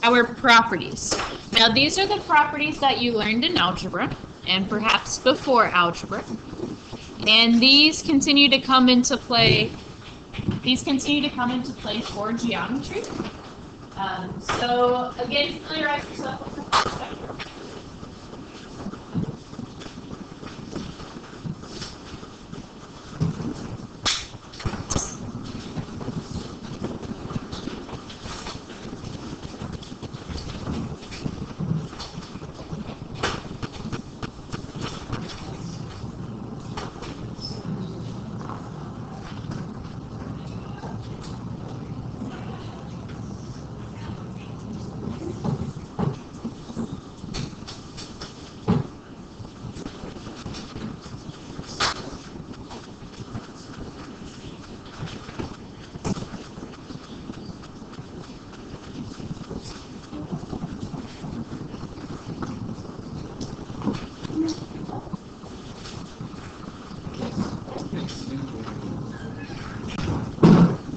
our properties. Now these are the properties that you learned in algebra and perhaps before algebra. And these continue to come into play. These continue to come into play for geometry. So again, familiarize yourself with the perspective.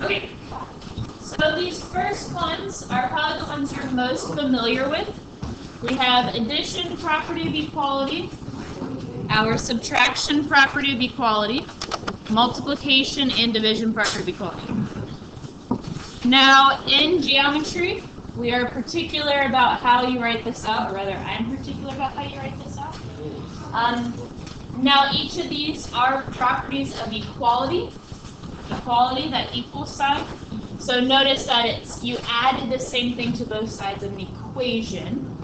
Okay, so these first ones are probably the ones you're most familiar with. We have addition property of equality, our subtraction property of equality, multiplication and division property of equality. Now, in geometry, we are particular about how you write this out, or rather, I'm particular about how you write this out. Now, each of these are properties of equality. Equality, that equal sign. So notice that you added the same thing to both sides of an equation.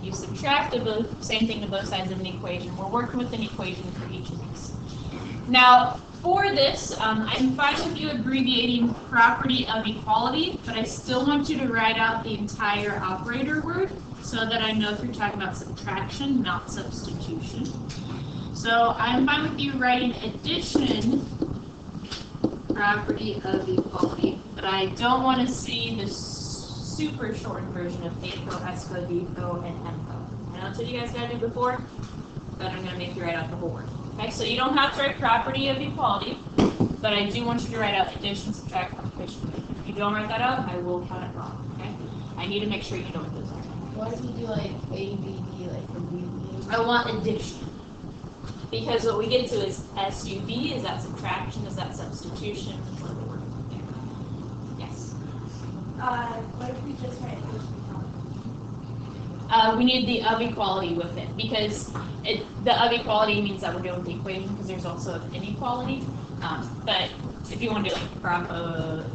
You subtracted the same thing to both sides of an equation. We're working with an equation for each of these. Now, for this, I'm fine with you abbreviating property of equality, but I still want you to write out the entire operator word so that I know if you're talking about subtraction, not substitution. So I'm fine with you writing addition property of equality, but I don't want to see the super shortened version of ACO, ESCO, DCO, and MCO. I know that's what you guys got to do before, but I'm going to make you write out the whole word. Okay, so you don't have to write property of equality, but I do want you to write out addition, subtract, multiplication. If you don't write that out, I will count it wrong. Okay, I need to make sure you know what those are. Why do you do like A, B, D, like from B, B? I want addition. Because what we get to is SUB, is that subtraction, is that substitution, what are the words there? Yes? What if we just write We need the of equality with it, because the of equality means that we're dealing with the equation, because there's also an inequality. But if you want to do like prop of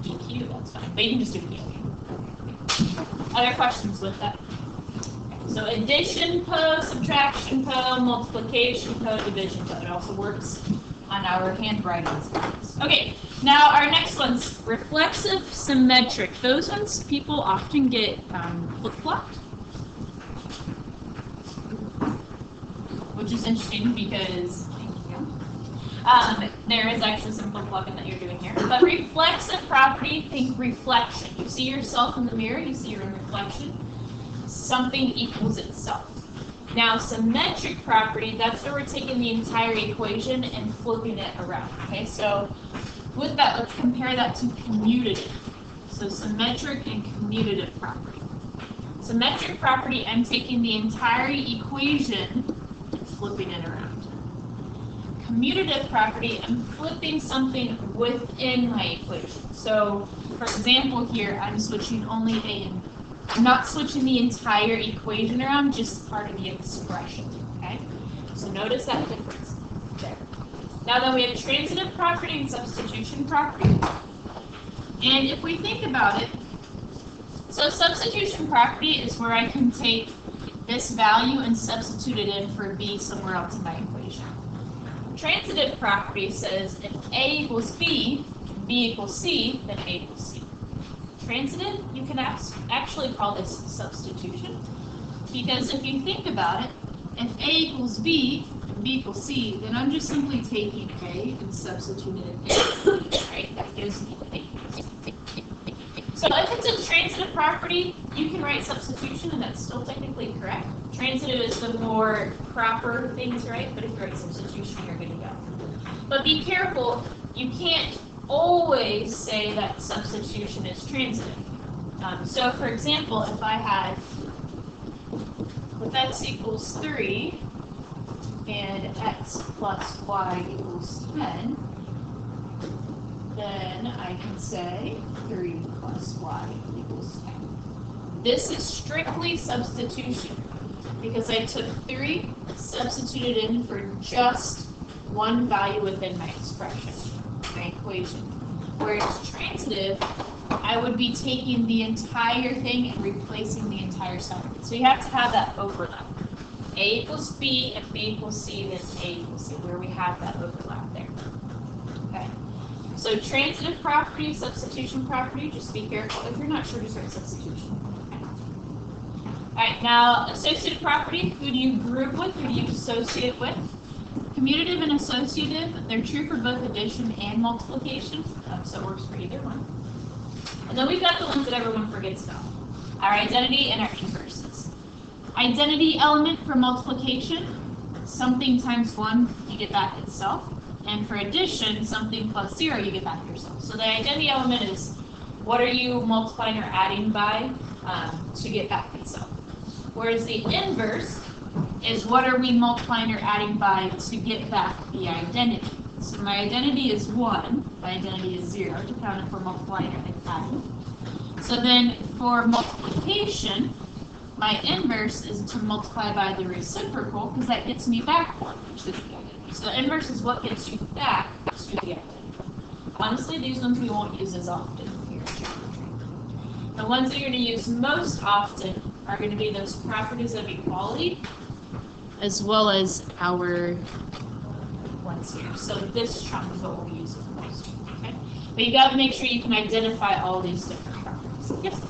EQ, that's fine. But you can just do PQ. Other questions with that? So addition po, subtraction po, multiplication po, division po. It also works on our handwriting skills. Okay, now our next one's reflexive, symmetric. Those ones people often get flip-flopped, which is interesting because there is actually some flip-flopping that you're doing here. But reflexive property, think reflection. You see yourself in the mirror, you see your own reflection. Something equals itself. Now, symmetric property, that's where we're taking the entire equation and flipping it around. Okay, so with that, let's compare that to commutative. So symmetric and commutative property. Symmetric property, I'm taking the entire equation and flipping it around. Commutative property, I'm flipping something within my equation. So, for example, here, I'm switching only A and B. I'm not switching the entire equation around, just part of the expression, okay? So notice that difference there. Now then we have transitive property and substitution property. And if we think about it, so substitution property is where I can take this value and substitute it in for B somewhere else in my equation. Transitive property says if A equals B, B equals C, then A equals C. Transitive, you can actually call this substitution, because if you think about it, if A equals B, and B equals C, then I'm just simply taking A and substituting it in, right? That gives me A. So if it's a transitive property, you can write substitution, and that's still technically correct. Transitive is the more proper things, right? But if you write substitution, you're good to go. But be careful, you can't always say that substitution is transitive. So for example, if I had if x equals 3 and x plus y equals 10, then I can say 3 plus y equals 10. This is strictly substitution because I took 3, substituted in for just one value within my expression, my equation. Whereas transitive, I would be taking the entire thing and replacing the entire side of it. So you have to have that overlap. A equals B, if B equals C, then A equals C, where we have that overlap there. Okay. So transitive property, substitution property, just be careful. If you're not sure, just write substitution. Alright, now associative property, who do you group with, who do you associate with? Commutative and associative, they're true for both addition and multiplication, so it works for either one. And then we've got the ones that everyone forgets about. Our identity and our inverses. Identity element for multiplication, something times 1, you get back itself. And for addition, something plus 0, you get back yourself. So the identity element is what are you multiplying or adding by to get back itself. Whereas the inverse is what are we multiplying or adding by to get back the identity. So my identity is 1, my identity is 0, depending if we're multiplying or adding. So then for multiplication, my inverse is to multiply by the reciprocal, because that gets me back 1, which is the identity. So the inverse is what gets you back to the identity. Honestly, these ones we won't use as often here. The ones that you're going to use most often are going to be those properties of equality, as well as our ones here. So this chunk is what we'll use the most. Okay? But you got to make sure you can identify all these different properties. Yes?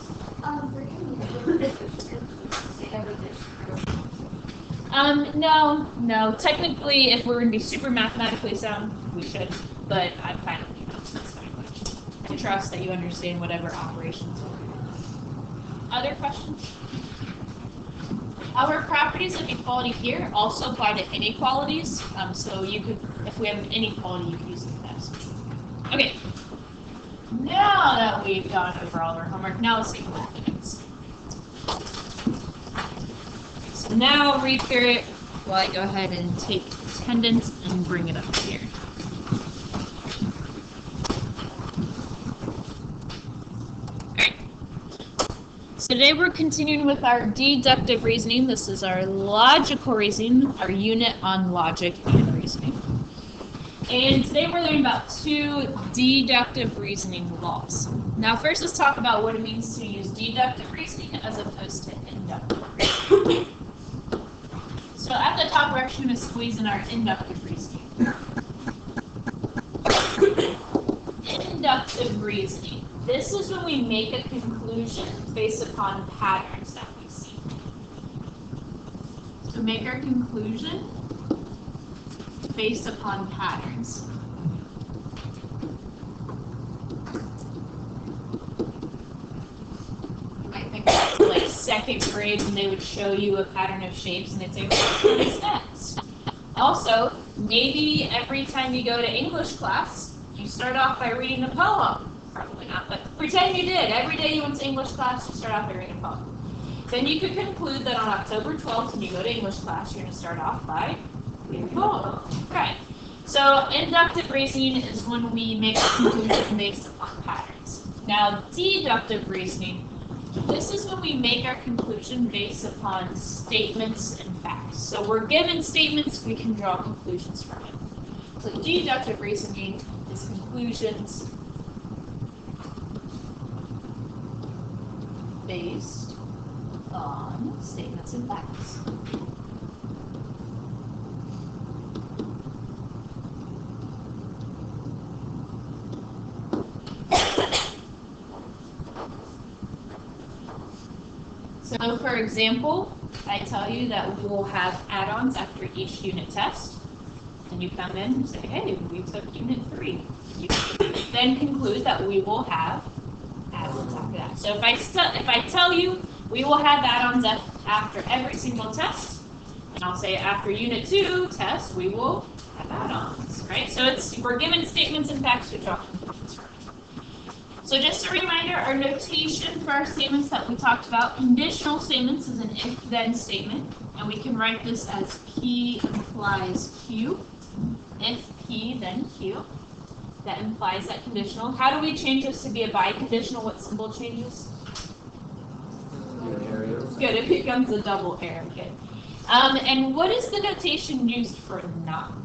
No. Technically, if we're going to be super mathematically sound, we should. But I'm fine with you. That's fine. I trust that you understand whatever operations are. Other questions? Our properties of equality here also apply to inequalities. So you could, if we have an inequality, you could use the next. Okay. Now that we've gone over all our homework, now let's take a look at things. So now I'll read through it while I go ahead and take attendance and bring it up here. Today we're continuing with our deductive reasoning. This is our logical reasoning, our unit on logic and reasoning. And today we're learning about 2 deductive reasoning laws. Now first let's talk about what it means to use deductive reasoning as opposed to inductive reasoning. So at the top we're actually going to squeeze in our inductive reasoning. Inductive reasoning. This is when we make a conclusion based upon patterns that we see. So make our conclusion based upon patterns. I think that's like 2nd grade when they would show you a pattern of shapes and they'd say, what is next? Also, maybe every time you go to English class, you start off by reading a poem. Probably not, but pretend you did. Every day you went to English class, you start off by reading a poem. Then you could conclude that on October 12th, when you go to English class, you're going to start off by reading a poem. Okay. So inductive reasoning is when we make a conclusion based upon patterns. Now, deductive reasoning, this is when we make our conclusion based upon statements and facts. So we're given statements, we can draw conclusions from it. So deductive reasoning is conclusions based on statements and facts. So for example, I tell you that we will have add-ons after each unit test. And you come in and say, hey, we took unit 3. You then conclude that we will have add-ons after that. So if I tell you we will have add-ons after every single test, and I'll say after unit 2 test, we will have add-ons, right? So we're given statements and facts to draw conclusions from. So just a reminder, our notation for our statements that we talked about, conditional statements is an if-then statement, and we can write this as P implies Q. If P, then Q. That implies that conditional. How do we change this to be a biconditional? What symbol changes? Good, it becomes a double arrow. Good. And what is the notation used for not?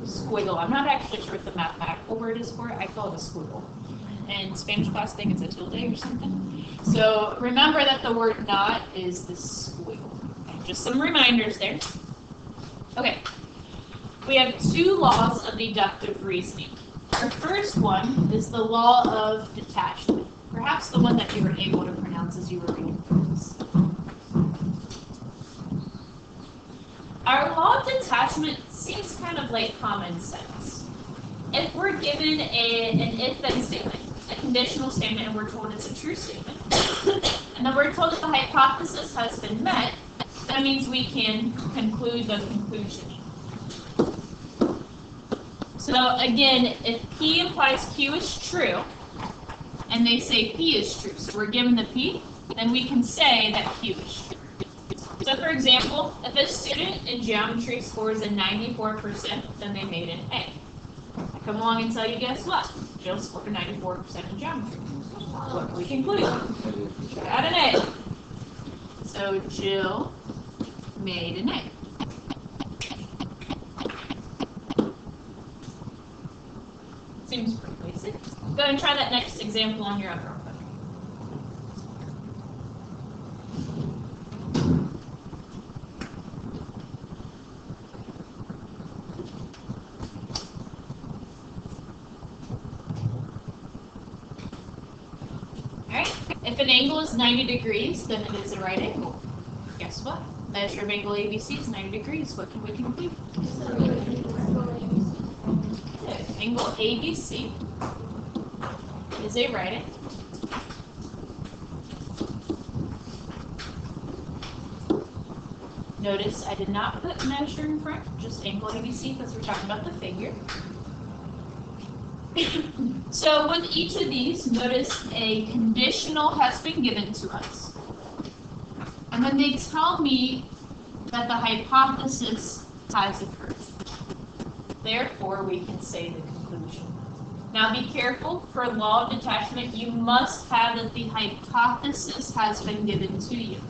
Squiggle. I'm not actually sure what the mathematical word is for it. I call it a squiggle. In Spanish class, I think it's a tilde or something. So remember that the word not is the squiggle. Okay, just some reminders there. Okay. We have two laws of deductive reasoning. Our first one is the law of detachment. Perhaps the one that you were able to pronounce as you were reading through this. Our law of detachment seems kind of like common sense. If we're given an if-then statement, a conditional statement, and we're told it's a true statement, and then we're told that the hypothesis has been met, that means we can conclude the conclusion. So again, if P implies Q is true, and they say P is true, so we're given the P, then we can say that Q is true. So for example, if a student in geometry scores a 94%, then they made an A. I come along and tell you, guess what? Jill scored a 94% in geometry. What can we conclude? Got an A. So Jill made an A. Seems pretty basic. Go ahead and try that next example on your own real quick. Alright, if an angle is 90 degrees, then it is a right angle. Guess what? Measure of angle ABC is 90 degrees. What can we conclude? Angle ABC is a right angle. Notice I did not put measure in front, just angle ABC because we're talking about the figure. So with each of these, notice a conditional has been given to us. And then they tell me that the hypothesis has occurred. Therefore, we can say the conclusion. Now be careful, for law of detachment, you must have that the hypothesis has been given to you.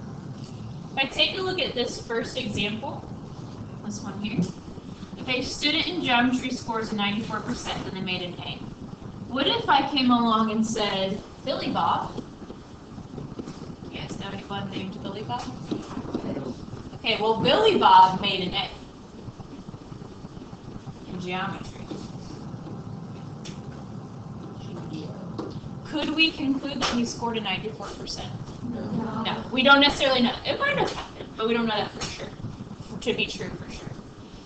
If I take a look at this first example, this one here, if a student in geometry scores a 94% and they made an A, what if I came along and said, Billy Bob? You guys know anyone named Billy Bob? Okay, well, Billy Bob made an A in geometry. Could we conclude that he scored a 94%? No, we don't necessarily know. It might have happened, but we don't know that for sure. To be true for sure.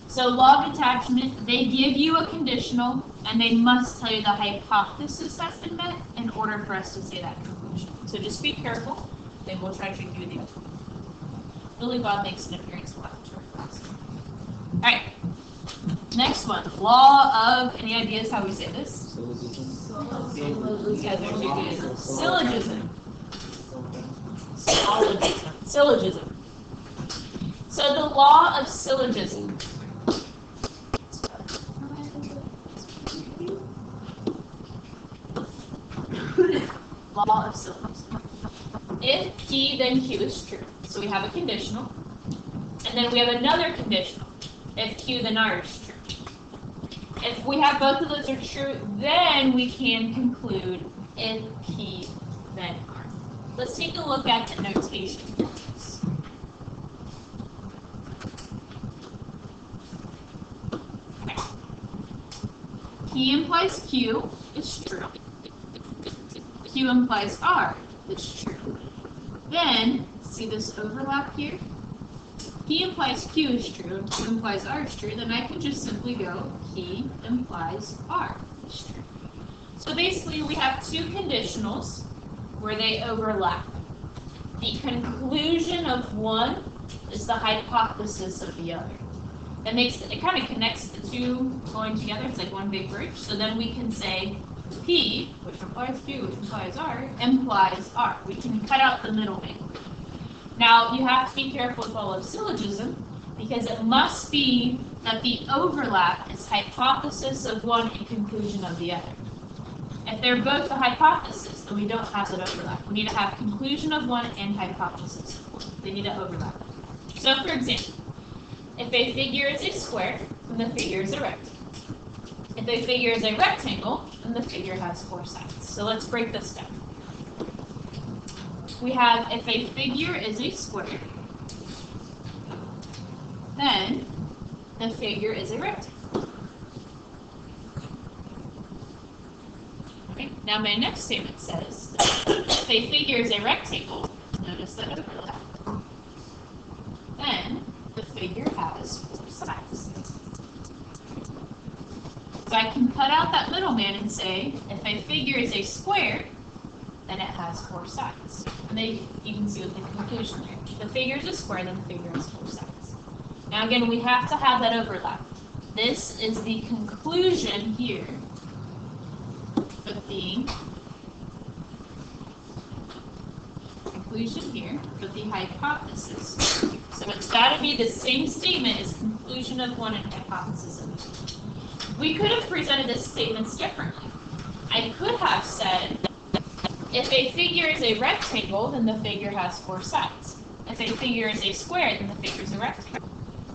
So law of detachment, they give you a conditional, and they must tell you the hypothesis has been met in order for us to say that conclusion. So just be careful. They will try to give you the other. Billy Bob makes an appearance after class. All right. Next one. Law of, any ideas how we say this? Syllogism. Syllogism. So the law of syllogism. Law of syllogism. If P, then Q is true. So we have a conditional. And then we have another conditional. If Q, then R is true. If we have both of those are true, then we can conclude if P, then R. Let's take a look at the notation. Okay. P implies Q is true. Q implies R is true. Then, see this overlap here? P implies Q is true, and Q implies R is true, then I can just simply go P implies R is true. So basically we have two conditionals where they overlap. The conclusion of one is the hypothesis of the other. That makes it kind of connects the two going together. It's like one big bridge. So then we can say P, which implies Q, which implies R, implies R. We can cut out the middleman. Now, you have to be careful with all of syllogism, because it must be that the overlap is hypothesis of one and conclusion of the other. If they're both a hypothesis, then we don't have that overlap. We need to have conclusion of one and hypothesis of one. They need to overlap. So, for example, if a figure is a square, then the figure is a rectangle. If a figure is a rectangle, then the figure has 4 sides. So let's break this down. We have if a figure is a square, then the figure is a rectangle. Okay. Now my next statement says if a figure is a rectangle, notice the overlap, then the figure has 4 sides. So I can cut out that middleman and say, if a figure is a square, then it has 4 sides. And you can see with the conclusion there. If the figure is a square, then the figure has 4 sides. Now again, we have to have that overlap. This is the conclusion here of the conclusion here of the hypothesis. So it's got to be the same statement as conclusion of one and hypothesis of two. We could have presented this statements differently. I could have said, if a figure is a rectangle, then the figure has 4 sides. If a figure is a square, then the figure is a rectangle.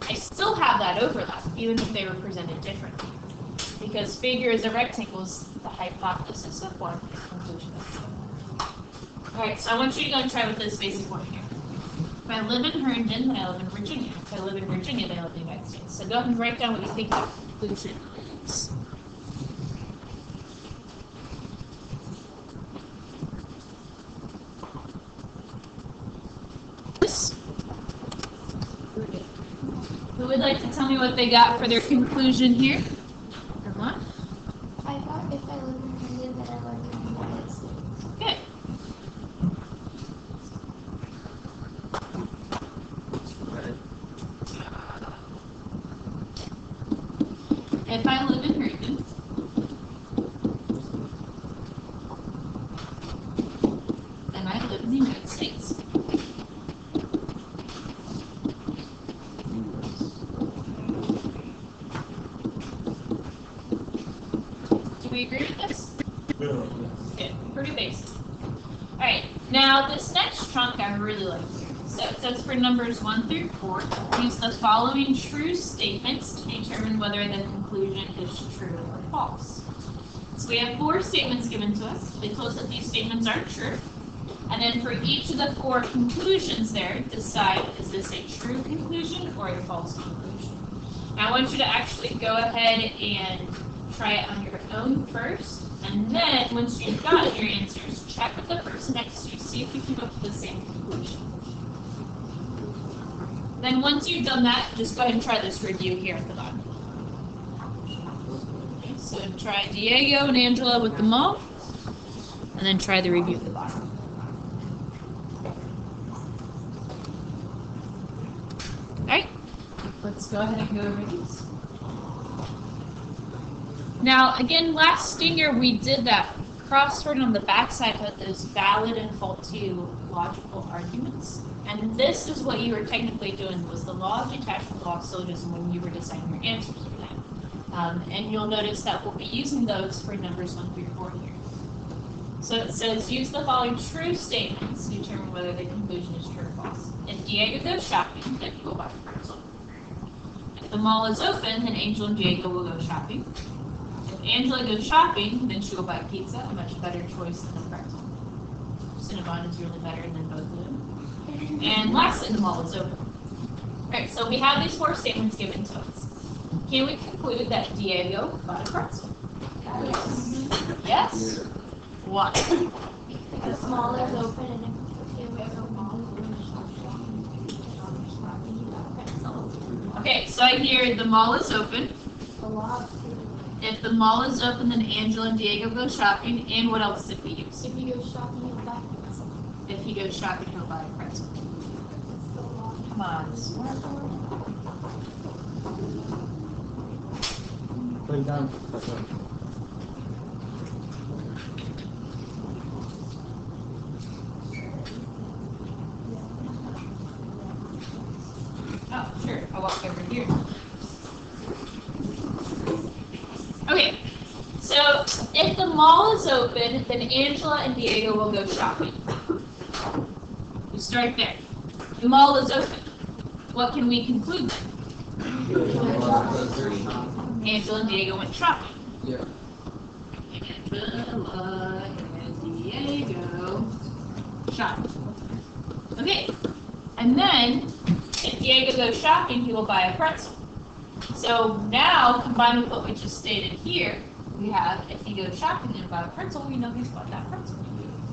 I still have that overlap, even if they were presented differently. Because figure is a rectangle is the hypothesis of one, conclusion of two. Alright, so I want you to go and try with this basic one here. If I live in Herndon, then I live in Virginia. If I live in Virginia, then I live in the United States. So go ahead and write down what you think the conclusion is. Who would like to tell me what they got for their conclusion here? Everyone? I thought if I live in India, then I live in the United States. Good. If I live in Herndon, then I live in the United States. Do we agree with this? Good. Pretty basic. Alright, now this next chunk I really like here. So it says for numbers 1 through 4, use the following true statements to determine whether the conclusion is true or false. So we have 4 statements given to us. They told us that these statements are true. And then for each of the 4 conclusions there, decide is this a true conclusion or a false conclusion. Now I want you to actually go ahead and try it on your own first. And then once you've got your answers, check with the person next to you, see if you can come up with the same conclusion. Then once you've done that, just go ahead and try this review here at the bottom. Okay, so try Diego and Angela with the mall, and then try the review at the bottom. Alright, let's go ahead and go over these. Now, again, last year we did that crossword on the backside with those valid and faulty logical arguments. And this is what you were technically doing, was the law of detachment, law of syllogism, when you were deciding your answers for that. And you'll notice that we'll be using those for numbers 1 through 4 here. So it says, use the following true statements to determine whether the conclusion is true or false. If Diego goes shopping, then he will buy a pretzel. If the mall is open, then Angel and Diego will go shopping. If Angela goes shopping, then she will buy pizza, a much better choice than a pretzel. Cinnabon is really better than both of them. And lastly, the mall is open. Alright, so we have these 4 statements given to us. Can we conclude that Diego bought a pretzel? Yes. Yes? Why? The mall is open and if you ever mall Okay, so I hear the mall is open. a lot. If the mall is open, then Angela and Diego go shopping. And what else did we use? If you go shopping, you'll buy pretzel. If he goes shopping, he'll buy a pretzel. It's the law. Come on, smart. Put it down. walk over here. Okay, so if the mall is open, then Angela and Diego will go shopping. We start there. The mall is open. What can we conclude then? Angela and Diego went shopping. Yeah. Angela and Diego shopping. Okay, and then if Diego goes shopping, he will buy a pretzel. So now, combined with what we just stated here, we have if he goes shopping and buy a pretzel, we know he's bought that pretzel.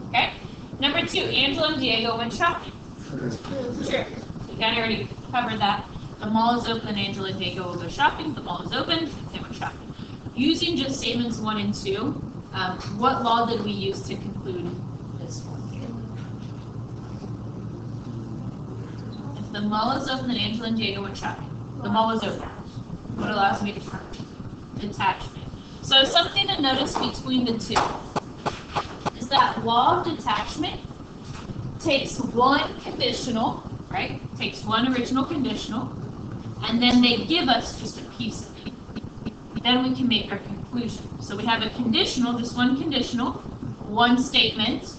Okay? Number 2, Angela and Diego went shopping. Sure. We kind of already covered that. The mall is open, Angela and Diego will go shopping. The mall is open, they went shopping. Using just statements 1 and 2, what law did we use to conclude this one here? If the mall is open, then Angela and Diego went shopping. The mall is open. What allows me to confirm? Detachment. So something to notice between the two is that law of detachment takes one conditional, right? Takes one original conditional, and then they give us just a piece of it. Then we can make our conclusion. So we have a conditional, just one conditional, one statement.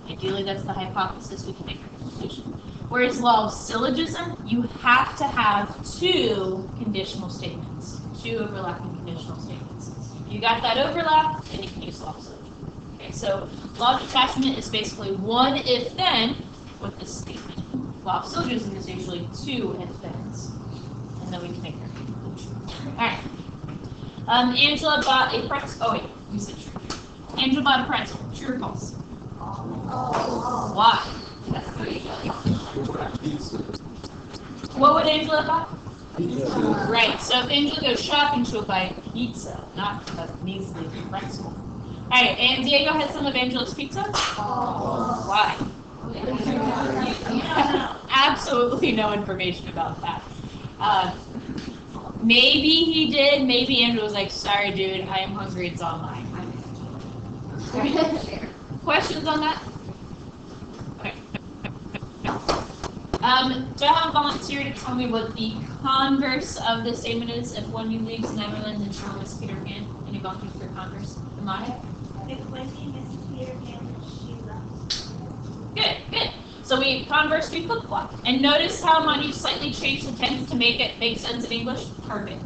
Ideally, that's the hypothesis. We can make our conclusion. Whereas law of syllogism, you have to have 2 conditional statements, 2 overlapping conditional statements. You got that overlap, then you can use law of syllogism. Okay, so law of detachment is basically 1 if-then with this statement. Law of syllogism is usually 2 if-thens, and then we can make our conclusion. All right. Angela bought a pretzel. Oh wait, you said true. Angela bought a pretzel. True or false? Why? What would Angela buy? Pizza. Right, so if Angela goes shopping, she'll buy pizza, not a measly pretzel. Alright, and Diego has some of Angela's pizza? Why? Absolutely no information about that. Maybe he did, maybe Angela was like, sorry dude, I am hungry, it's on mine. Questions on that? Okay. Do I have a volunteer to tell me what the converse of the statement is? If Wendy leaves Netherlands and she miss Peter Pan? Any volunteers for converse? Amaya? If Wendy misses Peter Pan, she left. Good, good. So we converse, we flip-flop. And notice how Amani slightly changed the tense to make it make sense in English? Perfect.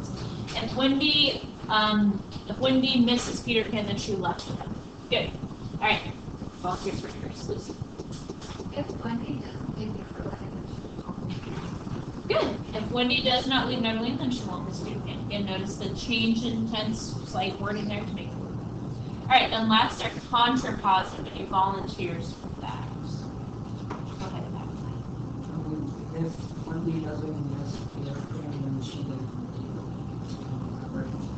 If Wendy misses Peter Pan, then she left him. Good. All right. Volunteers for yours, Lucy. If Wendy doesn't leave me for Good. If Wendy does not leave Netherlands, then she won't miss Peter Pan. Again, notice the change in tense, slight wording there to make it work. All right, and last are contrapositive. Any volunteers for that? Go ahead, Matt. If Wendy doesn't miss Peter Pan, then she didn't.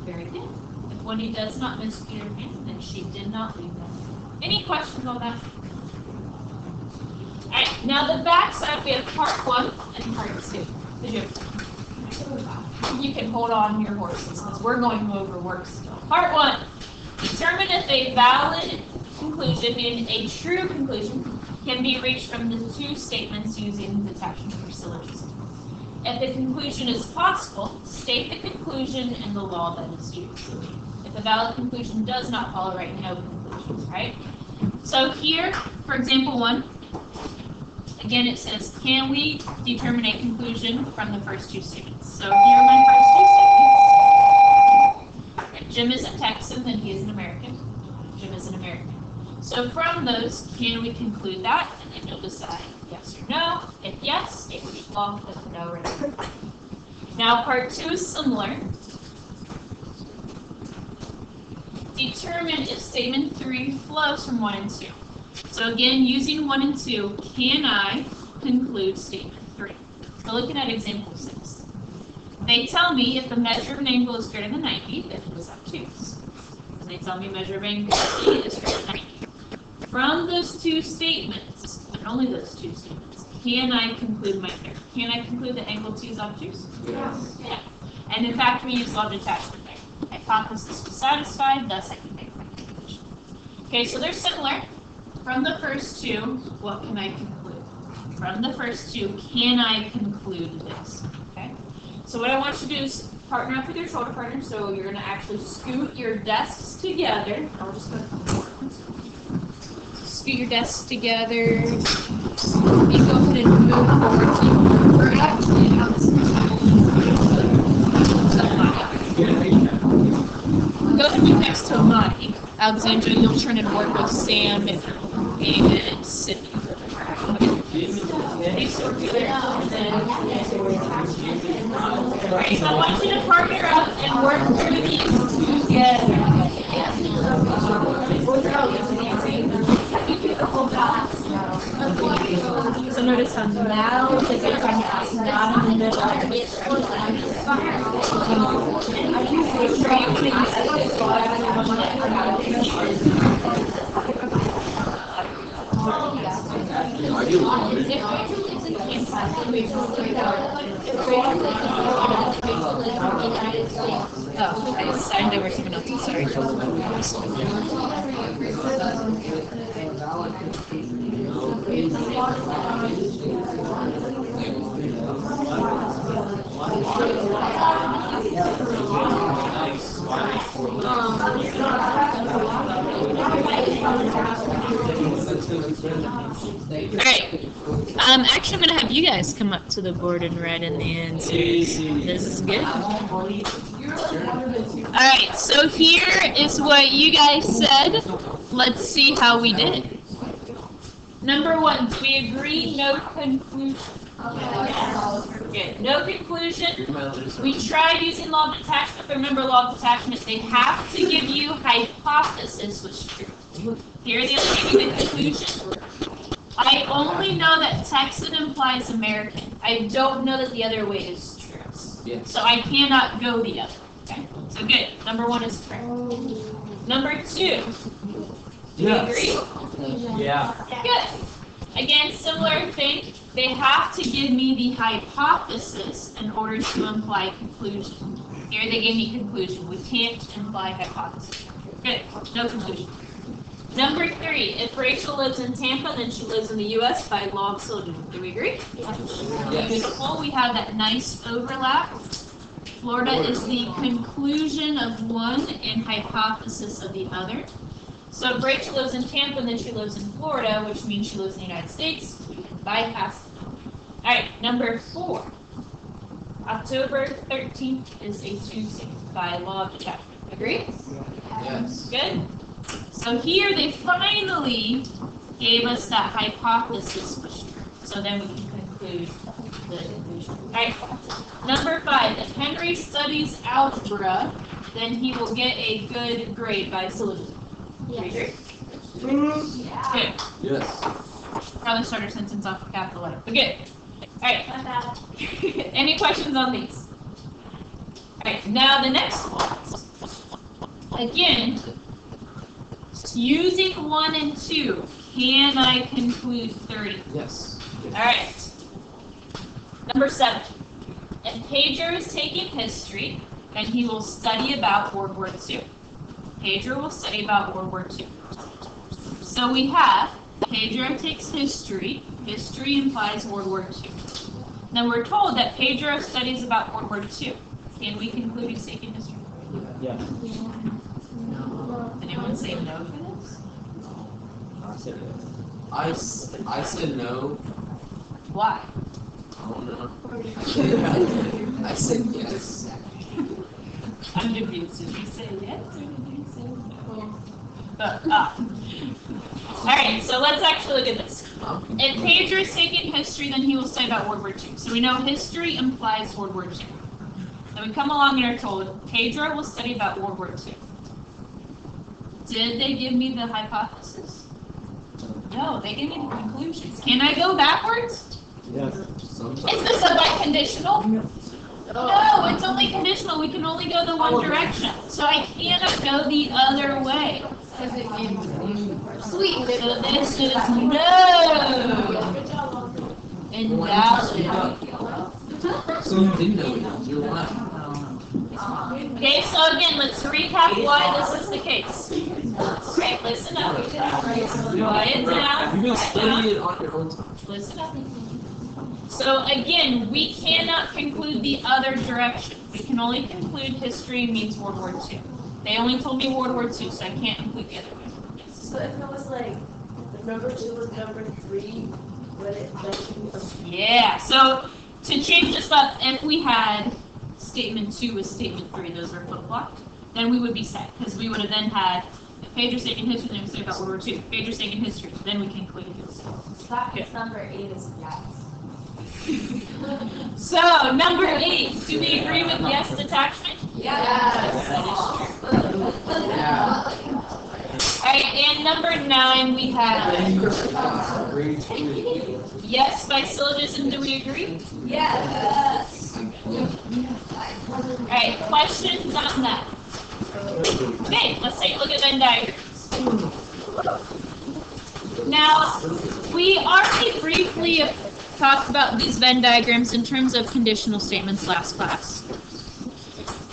Very good. If Wendy does not miss Peter Pan, then she did not leave them. Any questions on that? All right, now the back side, we have part 1 and part 2. You can hold on your horses because we're going over work still. Part 1, determine if a valid conclusion, meaning a true conclusion, can be reached from the 2 statements using detachment or syllogism. If the conclusion is possible, state the conclusion and the law that is used. If a valid conclusion does not follow, write no conclusions, right? So here, for example 1, again it says, can we determine a conclusion from the first 2 statements? So here are my first 2 statements. Jim is a Texan and he is an American. Jim is an American. So from those, can we conclude that? And then you'll decide yes or no. If yes, state which law. If no, write no. Now part 2 is similar. Determine if statement 3 flows from 1 and 2. So again, using 1 and 2, can I conclude statement 3? So looking at example 6. They tell me if the measure of an angle is greater than 90, then it is obtuse. And they tell me measure of angle is greater than 90. From those 2 statements, and only those 2 statements, can I conclude my theory? Can I conclude that angle 2 is obtuse? Yes. Yeah. And in fact, we use law of detachment there. Hypothesis was satisfied, thus I can make my conclusion. Okay, so they're similar. From the first 2, what can I conclude? From the first 2, can I conclude this? Okay. So what I want you to do is partner up with your shoulder partner. So you're going to actually scoot your desks together. I'll just go scoot your desks together. You go ahead and move forward. So you're actually go ahead and be next to Monty. Alexandra, you'll turn and work with Sam and Sydney. Alright, so I want you to partner up and work through these together. So notice how now the guitar is not in the middle. Oh, I signed over someone else. Sorry. Alright. Actually, I'm going to have you guys come up to the board and write in the answers. This is good. Alright, so here is what you guys said. Let's see how we did. Number 1, do we agree? No conclusion. Good. No conclusion. We tried using law of detachment, but remember law of detachment, they have to give you hypothesis was true. Here they only give you the conclusion. I only know that Texan implies American. I don't know that the other way is true. Yes. So I cannot go the other. Okay. So good. Number 1 is correct. Number 2. Do you agree? Yeah. Good. Again, similar thing. They have to give me the hypothesis in order to imply conclusion. Here they gave me conclusion. We can't imply hypothesis. Good. No conclusion. Number 3. If Rachel lives in Tampa, then she lives in the U.S. by law of syllogism. Do we agree? Yes. Beautiful. We have that nice overlap. Florida is the conclusion of one and hypothesis of the other. So if Rachel lives in Tampa, then she lives in Florida, which means she lives in the United States. We can bypass it. All right, number 4. October 13th is a Tuesday by law of detachment. Agree? Yes. Good. So here they finally gave us that hypothesis was true. So then we can conclude the conclusion. All right. Number 5. If Henry studies algebra, then he will get a good grade by syllogism. Yes. Good. Yes. Probably start our sentence off with capital letter. But good. All right. Any questions on these? All right. Now the next one. Again, using 1 and 2, can I conclude 30? Yes. All right. Number 7. If Pedro is taking history, then he will study about World War II. Pedro will study about World War II. So we have Pedro takes history. History implies World War II. Now we're told that Pedro studies about World War II. Can we conclude he's taking history? Yeah. Anyone say no for this? I said no. Why? I don't know. I said yes. I'm confused. Did you say yes or did you say no? Alright, so let's actually look at this. If Pedro is taking history, then he will study about World War II. So we know history implies World War II. So we come along and are told Pedro will study about World War II. Did they give me the hypothesis? No, they gave me the conclusions. Can I go backwards? Yes. Is this a biconditional? No, it's only conditional. We can only go the one direction. So I cannot go the other way. Sweet. So this is no. Invalid. So you didn't know it. You're right. Okay, so again, let's recap why this is the case. Okay, listen up. Quiet down. You're going to study it on your own time. Listen up. So again, we cannot conclude the other direction. We can only conclude history means World War II. They only told me World War II, so I can't conclude the other one. So if it was like, if number 2 was number 3, would it like? Yeah, so to change this up, if we had statement 2 with statement 3, those are flip-flopped, then we would be set, because we would have then had, if page or statement history, then we say about World War II. Page or statement history, then we conclude history. Practice number 8 is yes. So, number 8, do we agree with yes detachment? Yes. That is true. Alright, and number 9, we have yes by syllogism, do we agree? Yes. Alright, questions on that? Okay, let's take a look at Venn diagrams. Now, we already briefly talked about these Venn diagrams in terms of conditional statements last class.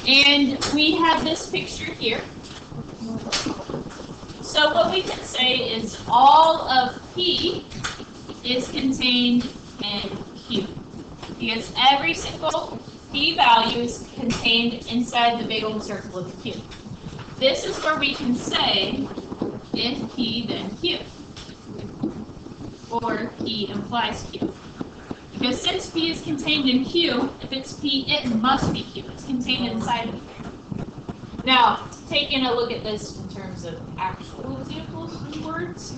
And we have this picture here. So what we can say is all of P is contained in Q. Because every single P value is contained inside the big old circle of Q. This is where we can say, if P, then Q. Or P implies Q. Because since P is contained in Q, if it's P, it must be Q. It's contained inside of Q. Now, taking a look at this in terms of actual examples and words,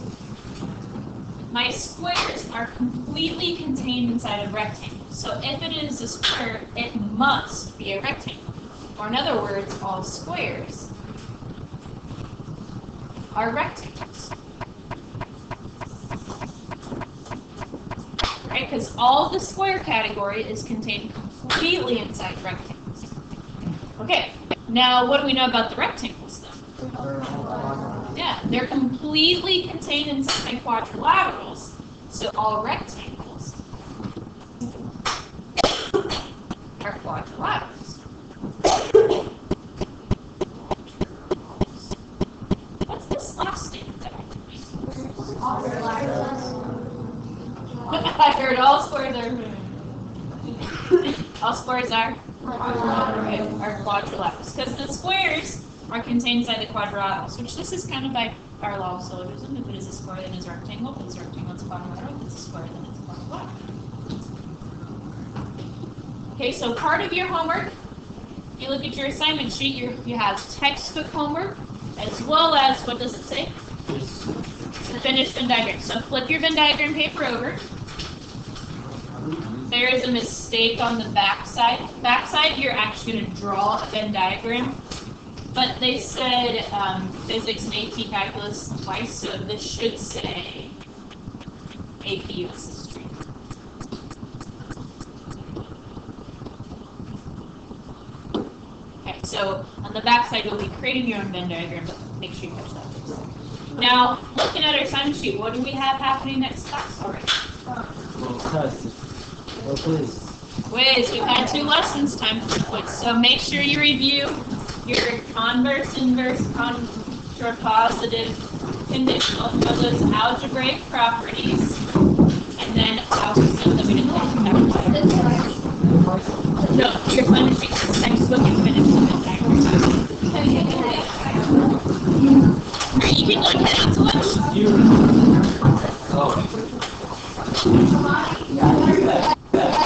my squares are completely contained inside of rectangles. So if it is a square, it must be a rectangle. Or in other words, all squares are rectangles. Right? Because all the square category is contained completely inside rectangles. Okay, now what do we know about the rectangles then? Yeah, they're completely contained inside quadrilaterals, so all rectangles are quadrilaterals. What's this last statement that I I heard all squares are quadrilaterals, because the squares are contained inside the quadrilaterals, which this is kind of by our law of syllogism. If it is a square, then it's a rectangle. If it's a rectangle, it's a quadrilateral. If it's a square, then it's a quadrilateral. Okay, so part of your homework, if you look at your assignment sheet, you have textbook homework, as well as, what does it say? The finished Venn diagram. So flip your Venn diagram paper over. There is a mistake on the back side. Back side, you're actually going to draw a Venn diagram. But they said physics and AP calculus twice, so this should say AP US history. Okay, so on the back side, you'll be creating your own Venn diagram, but make sure you catch that. Now, looking at our assignment sheet, what do we have happening next class? All right. Please. Quiz. We've had 2 lessons, time for the quiz. So make sure you review your converse, inverse, contrapositive, conditional, those algebraic properties, and then algorithm that we didn't talk about. No, your assignment sheet is textbook and finished. Alright, you can go head out to lunch. Oh.